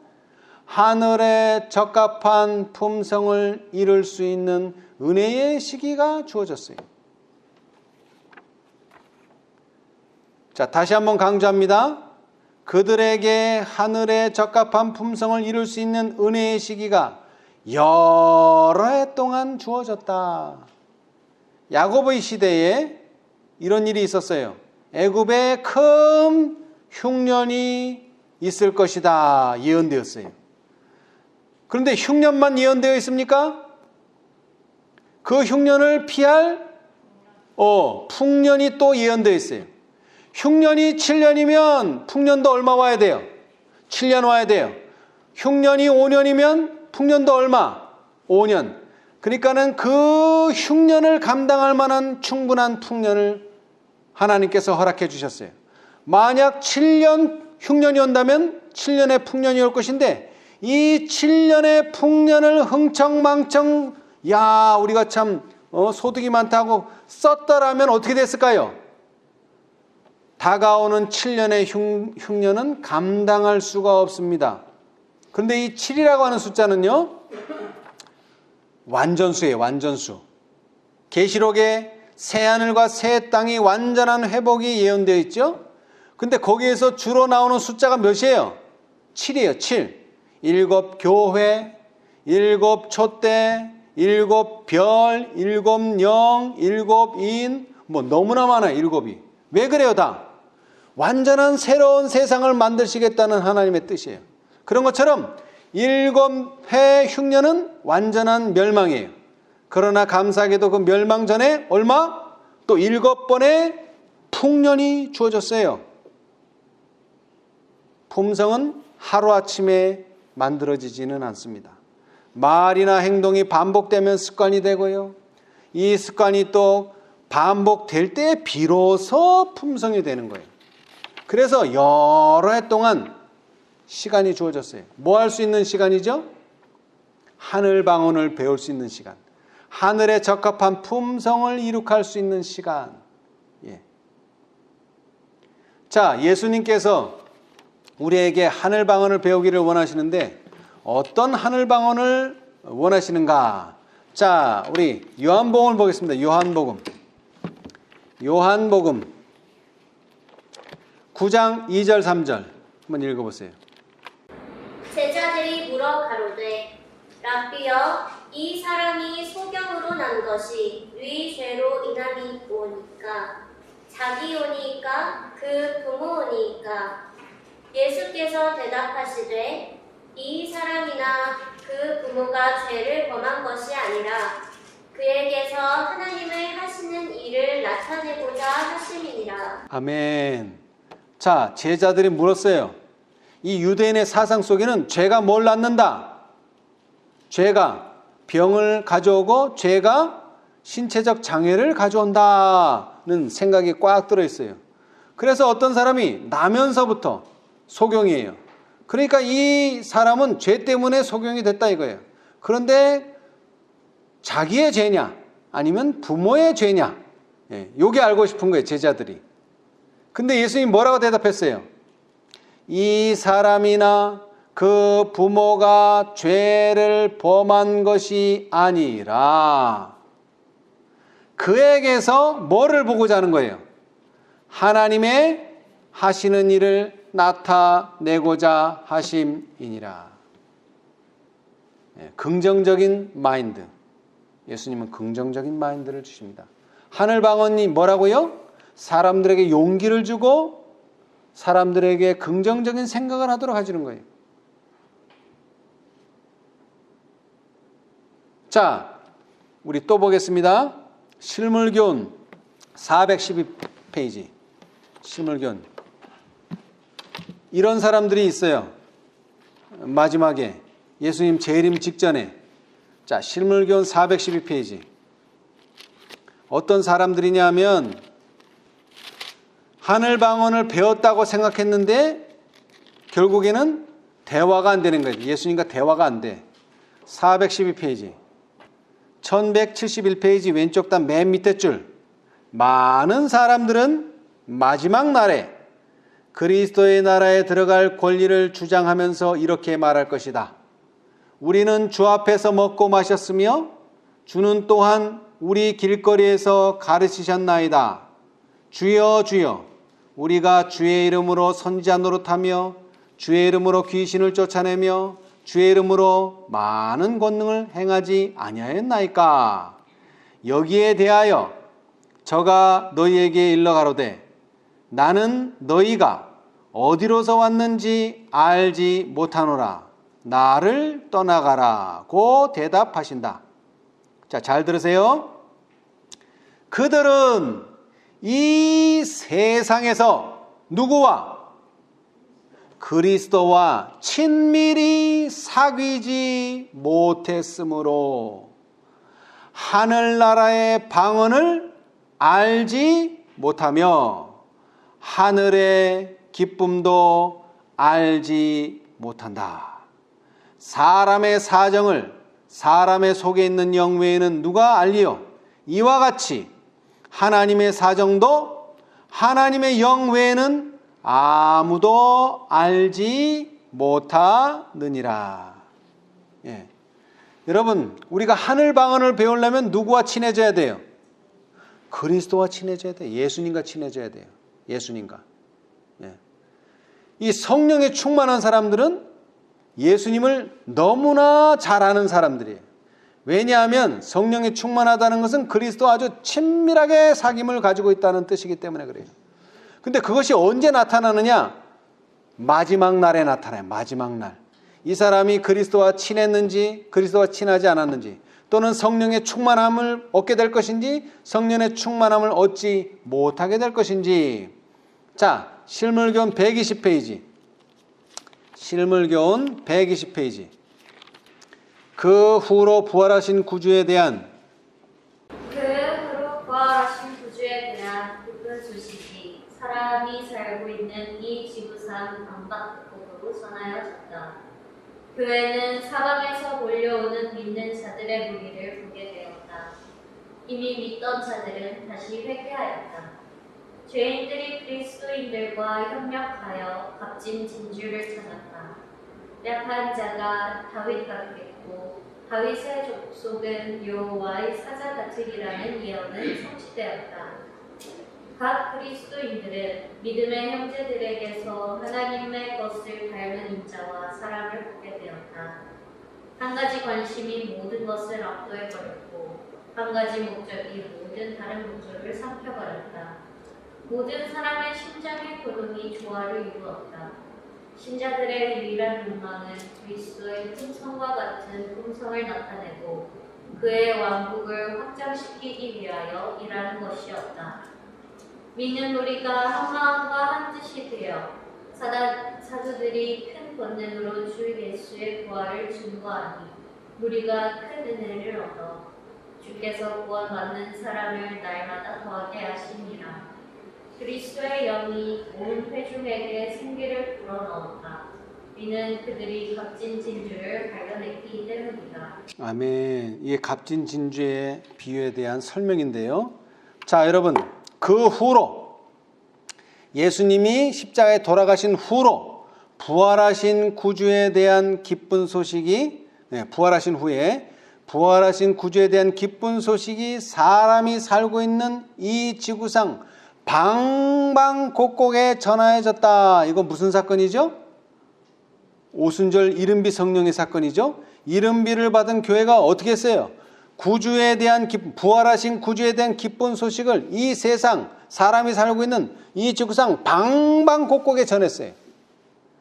하늘에 적합한 품성을 이룰 수 있는 은혜의 시기가 주어졌어요. 자, 다시 한번 강조합니다. 그들에게 하늘에 적합한 품성을 이룰 수 있는 은혜의 시기가 여러 해 동안 주어졌다. 야곱의 시대에 이런 일이 있었어요. 애굽에 큰 흉년이 있을 것이다 예언되었어요. 그런데 흉년만 예언되어 있습니까? 그 흉년을 피할 풍년이 또 예언되어 있어요. 흉년이 7년이면 풍년도 얼마 와야 돼요? 7년 와야 돼요. 흉년이 5년이면 풍년도 얼마? 5년. 그러니까는 그 흉년을 감당할 만한 충분한 풍년을 하나님께서 허락해 주셨어요. 만약 7년 흉년이 온다면 7년의 풍년이 올 것인데 이 7년의 풍년을 흥청망청 우리가 참 소득이 많다고 썼더라면 어떻게 됐을까요? 다가오는 7년의 흉년은 감당할 수가 없습니다. 그런데 이 7이라고 하는 숫자는요 완전수예요. 완전수. 계시록에 새하늘과 새 땅이 완전한 회복이 예언되어 있죠. 근데 거기에서 주로 나오는 숫자가 몇이에요? 7이에요. 7. 7 교회, 7 촛대, 7 별, 7 영, 7 인, 너무나 많아요. 7이. 왜 그래요 다? 완전한 새로운 세상을 만드시겠다는 하나님의 뜻이에요. 그런 것처럼 7회 흉년은 완전한 멸망이에요. 그러나 감사하게도 그 멸망 전에 얼마? 또 7번의 풍년이 주어졌어요. 품성은 하루아침에 만들어지지는 않습니다. 말이나 행동이 반복되면 습관이 되고요. 이 습관이 또 반복될 때 비로소 품성이 되는 거예요. 그래서 여러 해 동안 시간이 주어졌어요. 뭐 할 수 있는 시간이죠? 하늘 방언을 배울 수 있는 시간. 하늘에 적합한 품성을 이룩할 수 있는 시간. 예. 자, 예수님께서 우리에게 하늘 방언을 배우기를 원하시는데 어떤 하늘 방언을 원하시는가? 자, 우리 요한복음을 보겠습니다. 요한복음 9장 2절 3절 한번 읽어보세요. 제자들이 물어 가로되 랍비여 이 사람이 소경으로 난 것이 위 죄로 인함이오니까 자기오니까 그 부모오니까 예수께서 대답하시되 이 사람이나 그 부모가 죄를 범한 것이 아니라 그에게서 하나님의 하시는 일을 나타내고자 하심이니라. 아멘. 자, 제자들이 물었어요. 이 유대인의 사상 속에는 죄가 뭘 낳는다? 죄가 병을 가져오고 죄가 신체적 장애를 가져온다. 생각이 꽉 들어있어요. 그래서 어떤 사람이 나면서부터 소경이에요. 그러니까 이 사람은 죄 때문에 소경이 됐다 이거예요. 그런데 자기의 죄냐 아니면 부모의 죄냐, 요게 알고 싶은 거예요, 제자들이. 근데 예수님이 뭐라고 대답했어요? 이 사람이나 그 부모가 죄를 범한 것이 아니라 그에게서 뭐를 보고자 하는 거예요? 하나님의 하시는 일을 나타내고자 하심이니라. 긍정적인 마인드. 예수님은 긍정적인 마인드를 주십니다. 하늘방언이 뭐라고요? 사람들에게 용기를 주고 사람들에게 긍정적인 생각을 하도록 해주는 거예요. 자, 우리 또 보겠습니다. 실물교훈 412페이지. 실물교훈. 이런 사람들이 있어요. 마지막에 예수님 재림 직전에. 자, 실물교훈 412페이지. 어떤 사람들이냐 하면 하늘방언을 배웠다고 생각했는데 결국에는 대화가 안 되는 거예요. 예수님과 대화가 안 돼. 412페이지. 1171페이지 왼쪽 단 맨 밑에 줄. 많은 사람들은 마지막 날에 그리스도의 나라에 들어갈 권리를 주장하면서 이렇게 말할 것이다. 우리는 주 앞에서 먹고 마셨으며 주는 또한 우리 길거리에서 가르치셨나이다. 주여 주여 우리가 주의 이름으로 선지자 노릇하며 주의 이름으로 귀신을 쫓아내며 주의 이름으로 많은 권능을 행하지 아니하였나이까. 여기에 대하여 저가 너희에게 일러가로되 나는 너희가 어디로서 왔는지 알지 못하노라. 나를 떠나가라고 대답하신다. 자, 잘 들으세요. 그들은 이 세상에서 누구와? 그리스도와 친밀히 사귀지 못했으므로 하늘나라의 방언을 알지 못하며 하늘의 기쁨도 알지 못한다. 사람의 사정을 사람의 속에 있는 영 외에는 누가 알리요? 이와 같이 하나님의 사정도 하나님의 영 외에는 아무도 알지 못하느니라. 예. 여러분, 우리가 하늘 방언을 배우려면 누구와 친해져야 돼요? 그리스도와 친해져야 돼요. 예수님과 친해져야 돼요. 예수님과. 예. 이 성령에 충만한 사람들은 예수님을 너무나 잘 아는 사람들이에요. 왜냐하면 성령에 충만하다는 것은 그리스도와 아주 친밀하게 사귐을 가지고 있다는 뜻이기 때문에 그래요. 근데 그것이 언제 나타나느냐? 마지막 날에 나타나요. 마지막 날. 이 사람이 그리스도와 친했는지 그리스도와 친하지 않았는지, 또는 성령의 충만함을 얻게 될 것인지 성령의 충만함을 얻지 못하게 될 것인지. 자, 실물교훈 120페이지. 실물교훈 120페이지. 그 후로 부활하신 구주에 대한 기쁜 소식이 사람이 살고 있는 이 지구상 방방곡곡으로 전하여졌다. 교회는 사방에서 몰려오는 믿는 자들의 무리를 보게 되었다. 이미 믿던 자들은 다시 회개하였다. 죄인들이 그리스도인들과 협력하여 값진 진주를 찾았다. 약한 자가 다윗 같겠고 다윗의 족속은 여호와의 사자 같으리라는 예언은 성취되었다. 각 그리스도인들은 믿음의 형제들에게서 하나님의 것을 닮은 인자와 사랑을 받게 되었다. 한 가지 관심이 모든 것을 압도해버렸고 한 가지 목적이 모든 다른 목적을 삼켜버렸다. 모든 사람의 심장의 고동이 조화를 이루었다. 신자들의 유일한 욕망은 그리스도의 풍성과 같은 풍성을 나타내고 그의 왕국을 확장시키기 위하여 일하는 것이었다. 믿는 우리가 한 마음과 한 뜻이 되어 사도들이 큰 권능으로 주 예수의 부활을 증거하니 우리가 큰 은혜를 얻어 주께서 구원받는 사람을 날마다 더하게 하시니라. 그리스도의 영이 온 회중에게 생기를 불어넣었다. 이는 그들이 값진 진주를 발견했기 때문이다. 아멘. 이게 값진 진주의 비유에 대한 설명인데요. 자, 여러분, 그 후로 예수님이 십자가에 돌아가신 후로 부활하신 구주에 대한 기쁜 소식이 부활하신 후에 부활하신 구주에 대한 기쁜 소식이 사람이 살고 있는 이 지구상 방방곡곡에 전하여졌다. 이건 무슨 사건이죠? 오순절 이른비 성령의 사건이죠. 이른비를 받은 교회가 어떻게 했어요? 구주에 대한 부활하신 구주에 대한 기쁜 소식을 이 세상 사람이 살고 있는 이 지구상 방방곡곡에 전했어요.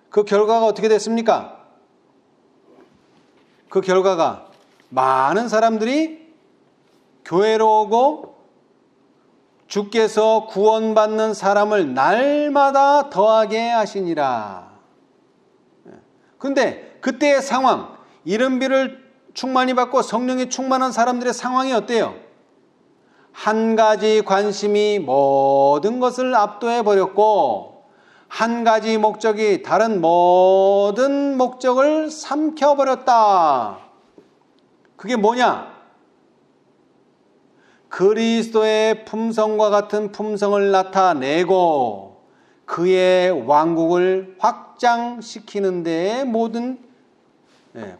그 결과가 어떻게 됐습니까? 그 결과가 많은 사람들이 교회로 오고 주께서 구원받는 사람을 날마다 더하게 하시니라. 근데 그때의 상황, 이른비를 충만히 받고 성령이 충만한 사람들의 상황이 어때요? 한 가지 관심이 모든 것을 압도해 버렸고 한 가지 목적이 다른 모든 목적을 삼켜버렸다. 그게 뭐냐? 그리스도의 품성과 같은 품성을 나타내고 그의 왕국을 확장시키는 데에 모든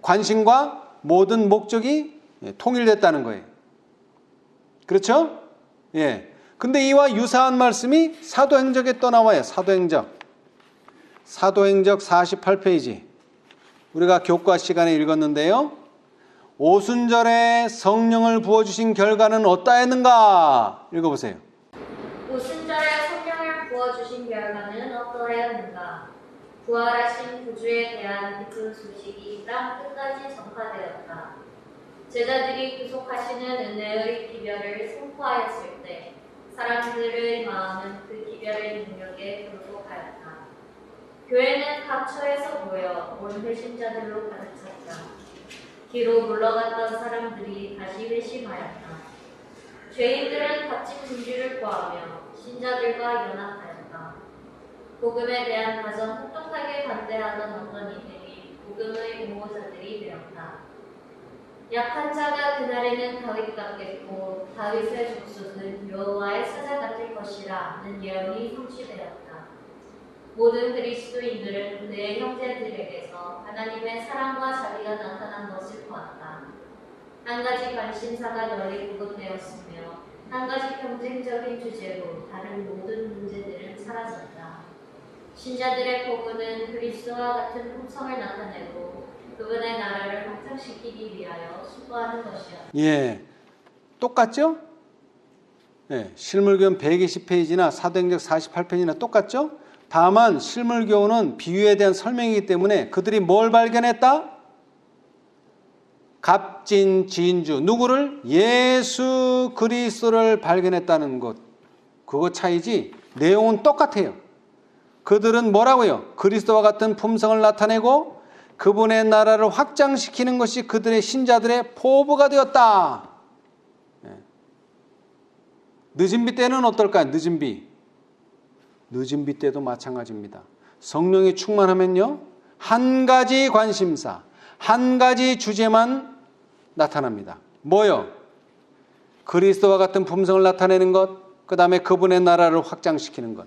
관심과 모든 목적이 통일됐다는 거예요. 그렇죠? 예. 근데 이와 유사한 말씀이 사도행적에 또 나와요. 사도행적 48페이지. 우리가 교과 시간에 읽었는데요. 오순절에 성령을 부어주신 결과는 어떠했는가? 읽어보세요. 오순절에 성령을 부어주신 결과는 어떠하였는가? 부활하신 구주에 대한 기쁜 소식이 땅 끝까지 전파되었다. 제자들이 구속하시는 은혜의 기별을 선포하였을 때 사람들의 마음은 그 기별의 능력에 굴복하였다. 교회는 각 처에서 모여 온 회심자들로 가득 찼다. 뒤로 물러갔던 사람들이 다시 회심하였다. 죄인들은 값진 진주를 구하며 신자들과 연합하였다. 복음에 대한 가장 혹독하게 반대하던 어떤 이들이 복음의 옹호자들이 되었다. 약한 자가 그날에는 다윗 같겠고 다윗의 족속은 여호와의 사자 같을 것이라는 예언이 성취되었다. 모든 그리스도인들은 그의 형제들에게서 하나님의 사랑과 자비가 나타난 것을 보았다. 한 가지 관심사가 널리 구분되었으며 한 가지 경쟁적인 주제로 다른 모든 문제들은 사라졌다. 신자들의 포부는 그리스도와 같은 품성을 나타내고 그분의 나라를 확장시키기 위하여 수고하는 것이었다. 예, 똑같죠? 예, 실물교훈 120페이지나 사도행적 48페이지나 똑같죠? 다만 실물교훈은 비유에 대한 설명이기 때문에 그들이 뭘 발견했다? 값진 진주, 누구를? 예수 그리스도를 발견했다는 것. 그거 차이지 내용은 똑같아요. 그들은 뭐라고요? 그리스도와 같은 품성을 나타내고 그분의 나라를 확장시키는 것이 그들의 신자들의 포부가 되었다. 늦은 비 때는 어떨까요? 늦은 비 때도 마찬가지입니다. 성령이 충만하면요, 한 가지 관심사, 한 가지 주제만 나타납니다. 뭐요? 그리스도와 같은 품성을 나타내는 것, 그 다음에 그분의 나라를 확장시키는 것.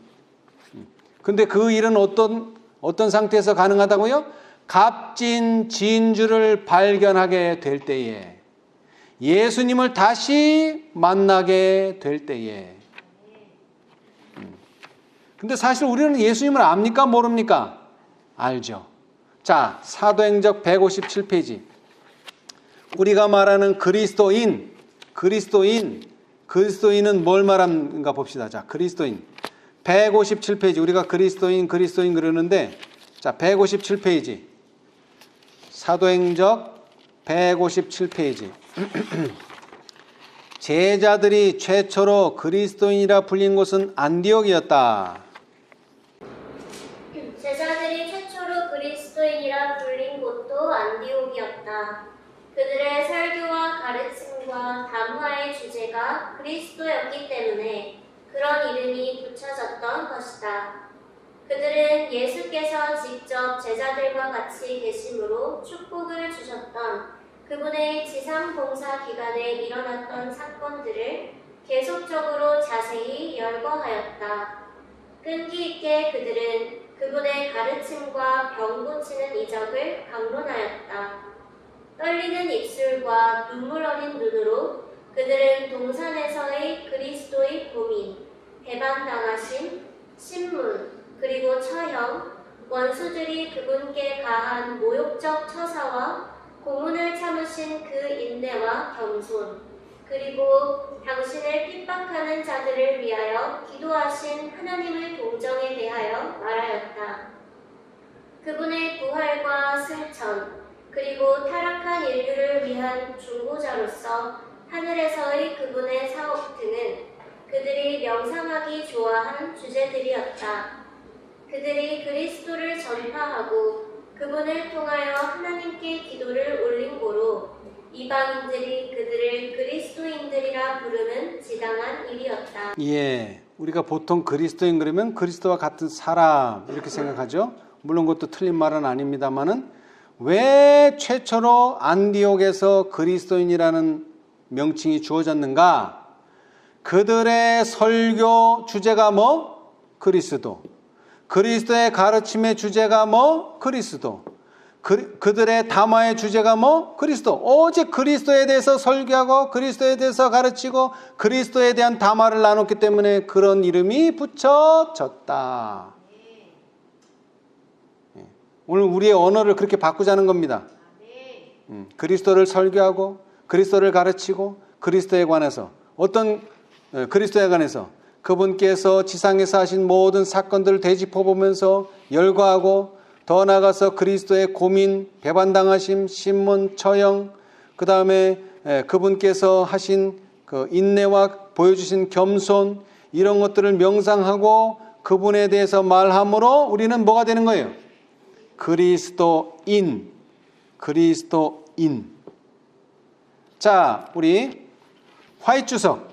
근데 그 일은 어떤 상태에서 가능하다고요? 값진 진주를 발견하게 될 때에, 예수님을 다시 만나게 될 때에. 근데 사실 우리는 예수님을 압니까? 모릅니까? 알죠. 자, 사도행적 157페이지. 우리가 말하는 그리스도인은 뭘 말하는가 봅시다. 자, 그리스도인. 157페이지. 우리가 그리스도인 그러는데, 자, 157페이지. 사도행적 157페이지. 제자들이 최초로 그리스도인이라 불린 곳은 안디옥이었다. 제자들이 최초로 그리스도인이라 불린 곳도 안디옥이었다. 그들의 설교와 가르침과 담화의 주제가 그리스도였기 때문에 그런 이름이 붙여졌던 것이다. 그들은 예수께서 직접 제자들과 같이 계심으로 축복을 주셨던 그분의 지상 봉사 기간에 일어났던 사건들을 계속적으로 자세히 열거하였다. 끈기 있게 그들은 그분의 가르침과 병 고치는 이적을 강론하였다. 떨리는 입술과 눈물 어린 눈으로 그들은 동산에서의 그리스도의 고민, 배반당하심, 신문, 그리고 처형, 원수들이 그분께 가한 모욕적 처사와 고문을 참으신 그 인내와 겸손, 그리고 당신을 핍박하는 자들을 위하여 기도하신 하나님의 동정에 대하여 말하였다. 그분의 부활과 승천, 그리고 타락한 인류를 위한 중보자로서 하늘에서의 그분의 사업 등은 그들이 명상하기 좋아한 주제들이었다. 그들이 그리스도를 전파하고 그분을 통하여 하나님께 기도를 올린 고로 이방인들이 그들을 그리스도인들이라 부르는 지당한 일이었다. 예, 우리가 보통 그리스도인 그러면 그리스도와 같은 사람 이렇게 생각하죠. 물론 그것도 틀린 말은 아닙니다만은 왜 최초로 안디옥에서 그리스도인이라는 명칭이 주어졌는가? 그들의 설교 주제가 뭐? 그리스도. 그리스도의 가르침의 주제가 뭐? 그리스도. 그들의 담화의 주제가 뭐? 그리스도. 오직 그리스도에 대해서 설교하고 그리스도에 대해서 가르치고 그리스도에 대한 담화를 나눴기 때문에 그런 이름이 붙여졌다. 오늘 우리의 언어를 그렇게 바꾸자는 겁니다. 그리스도를 설교하고 그리스도를 가르치고 그리스도에 관해서 그리스도에 관해서 그분께서 지상에서 하신 모든 사건들을 되짚어보면서 열거하고 더 나아가서 그리스도의 고민, 배반당하심, 신문, 처형, 그 다음에 그분께서 하신 그 인내와 보여주신 겸손 이런 것들을 명상하고 그분에 대해서 말함으로 우리는 뭐가 되는 거예요? 그리스도인. 자, 우리 화이트주석을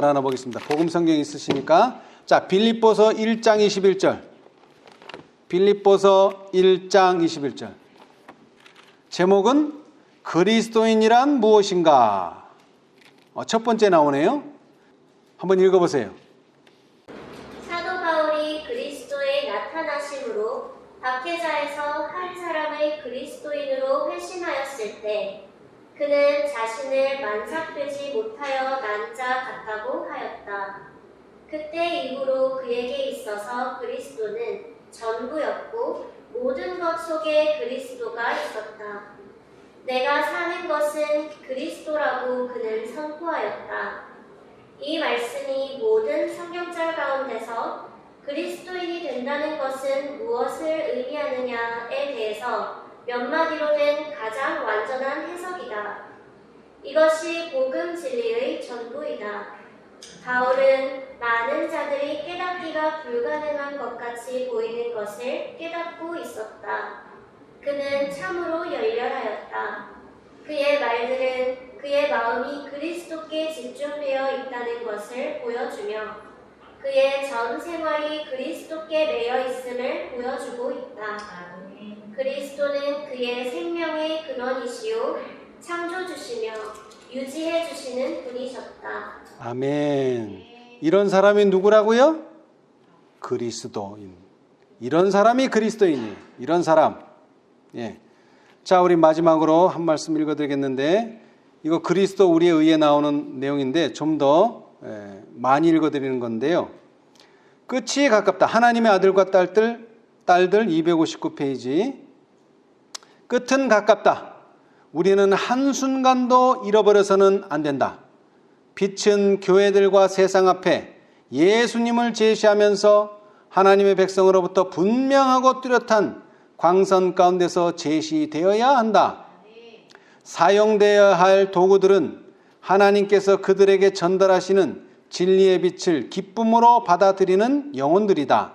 하나 보겠습니다. 복음 성경 있으시니까. 자, 빌립보서 1장 21절. 빌립보서 1장 21절. 제목은 그리스도인이란 무엇인가? 첫 번째 나오네요. 한번 읽어보세요. 사도 바울이 그리스도의 나타나심으로 박해자에서 한 사람의 그리스도인으로 회심하였을 때 그는 자신을 만삭되지 못하여 난 자 같다고 하였다. 그때 이후로 그에게 있어서 그리스도는 전부였고 모든 것 속에 그리스도가 있었다. 내가 사는 것은 그리스도라고 그는 선포하였다. 이 말씀이 모든 성경절 가운데서 그리스도인이 된다는 것은 무엇을 의미하느냐에 대해서 몇 마디로 된 가장 완전한 해석이다. 이것이 복음 진리의 전부이다. 바울은 많은 자들이 깨닫기가 불가능한 것 같이 보이는 것을 깨닫고 있었다. 그는 참으로 열렬하였다. 그의 말들은 그의 마음이 그리스도께 집중되어 있다는 것을 보여주며 그의 전 생활이 그리스도께 매여 있음을 보여주고 있다. 그리스도는 그의 생명의 근원이시요 창조주시며 유지해주시는 분이셨다. 아멘. 이런 사람이 누구라고요? 그리스도인. 이런 사람이 그리스도인이에요. 이런 사람. 예. 자, 우리 마지막으로 한 말씀 읽어드리겠는데 이거 그리스도 우리의 의에 나오는 내용인데 좀 더 많이 읽어드리는 건데요. 끝이 가깝다. 하나님의 아들과 딸들 259페이지. 끝은 가깝다. 우리는 한순간도 잃어버려서는 안 된다. 빛은 교회들과 세상 앞에 예수님을 제시하면서 하나님의 백성으로부터 분명하고 뚜렷한 광선 가운데서 제시되어야 한다. 사용되어야 할 도구들은 하나님께서 그들에게 전달하시는 진리의 빛을 기쁨으로 받아들이는 영혼들이다.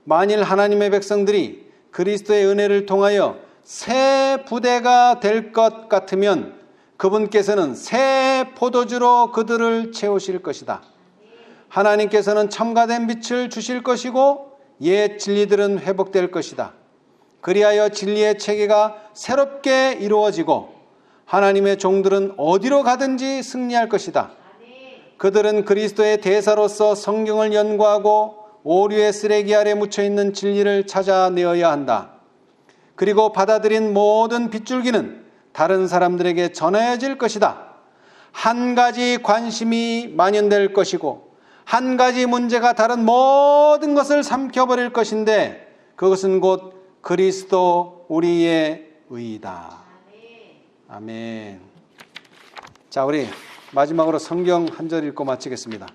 만일 하나님의 백성들이 그리스도의 은혜를 통하여 새 부대가 될 것 같으면 그분께서는 새 포도주로 그들을 채우실 것이다. 하나님께서는 첨가된 빛을 주실 것이고 옛 진리들은 회복될 것이다. 그리하여 진리의 체계가 새롭게 이루어지고 하나님의 종들은 어디로 가든지 승리할 것이다. 그들은 그리스도의 대사로서 성경을 연구하고 오류의 쓰레기 아래 묻혀있는 진리를 찾아내어야 한다. 그리고 받아들인 모든 빗줄기는 다른 사람들에게 전해질 것이다. 한 가지 관심이 만연될 것이고 한 가지 문제가 다른 모든 것을 삼켜버릴 것인데 그것은 곧 그리스도 우리의 의이다. 아멘. 자, 우리 마지막으로 성경 한 절 읽고 마치겠습니다.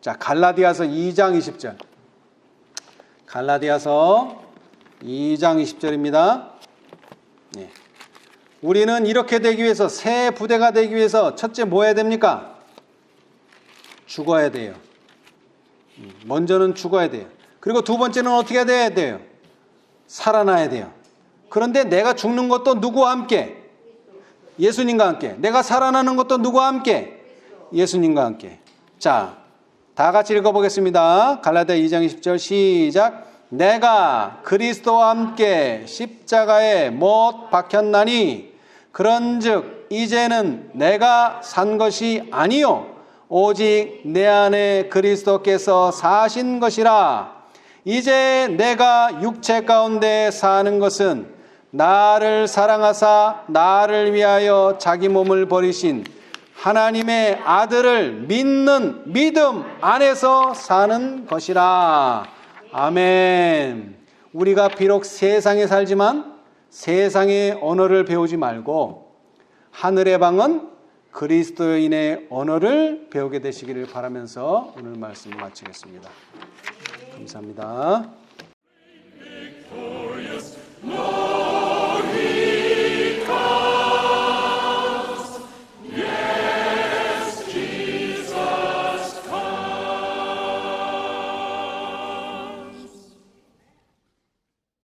자, 갈라디아서 2장 20절. 갈라디아서 2장 20절입니다. 네. 우리는 이렇게 되기 위해서, 새 부대가 되기 위해서 첫째 뭐 해야 됩니까? 죽어야 돼요. 먼저는 죽어야 돼요. 그리고 두 번째는 어떻게 돼야 돼요? 살아나야 돼요. 그런데 내가 죽는 것도 누구와 함께? 예수님과 함께. 내가 살아나는 것도 누구와 함께? 예수님과 함께. 자, 다 같이 읽어보겠습니다. 갈라디아 2장 20절 시작. 내가 그리스도와 함께 십자가에 못 박혔나니 그런즉 이제는 내가 산 것이 아니요 오직 내 안에 그리스도께서 사신 것이라. 이제 내가 육체 가운데 사는 것은 나를 사랑하사 나를 위하여 자기 몸을 버리신 하나님의 아들을 믿는 믿음 안에서 사는 것이라. 아멘. 우리가 비록 세상에 살지만 세상의 언어를 배우지 말고 하늘의 방은 그리스도인의 언어를 배우게 되시기를 바라면서 오늘 말씀 마치겠습니다. 감사합니다.